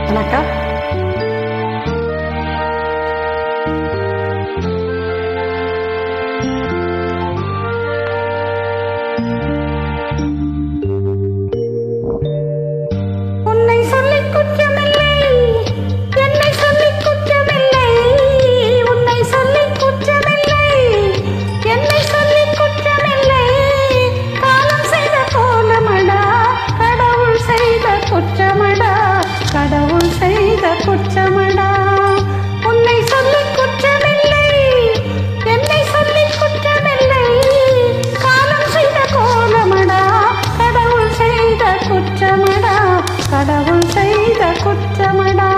வணக்கம். கடவுள் செய்த குற்றமடா, உன்னை சொல்லி குற்றமில்லை, என்னை சொல்லி குற்றமில்லை, காலம் செய்த கோலமடா, கடவுள் செய்த குற்றமடா, கடவுள் செய்த குற்றமடா.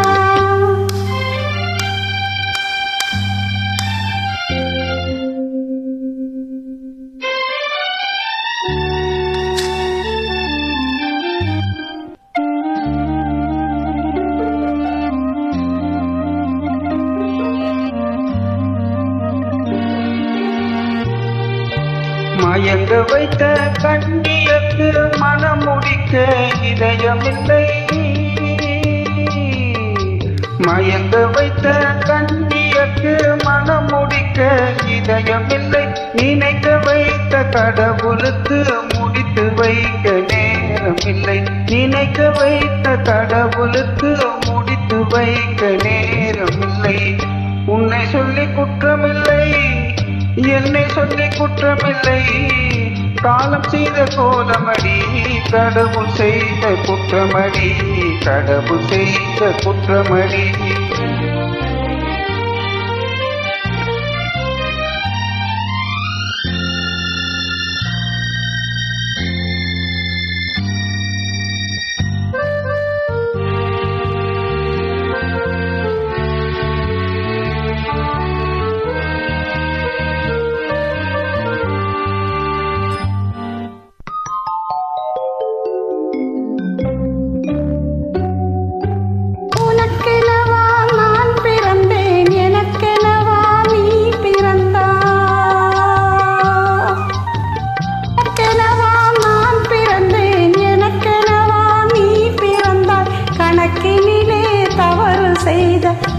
மயங்க வைத்த கண்ணியக்கு மனம் முடிக்க இதயமில்லை, மயங்க வைத்த கண்ணியக்கு மனம் முடிக்க இதயமில்லை, நினைக்க வைத்த கடவுளுக்கு முடித்து வைக்க நேரமில்லை, நினைக்க வைத்த கடவுளுக்கு முடித்து வைக்க நேரமில்லை. உன்னை சொல்லி குற்றமில்லை, என்னை சொல்லி குற்றமில்லை, காலம் செய்த கோலமடி, கடவுள் செய்த குற்றமடி, கடவுள் செய்த குற்றமடி.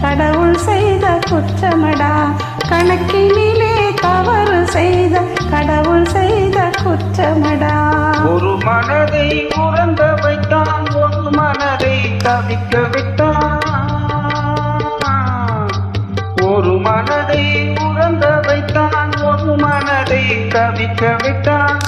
கடவுள் செய்த குற்றமடா, கணக்கினிலே தவறு செய்த கடவுள் செய்த குற்றமடா. ஒரு மனதை உறங்க வைத்தான், ஒரு மனதை தவிக்க விட்டான், ஒரு மனதை உறங்க வைத்தான், ஒரு மனதை தவிக்க விட்டான்.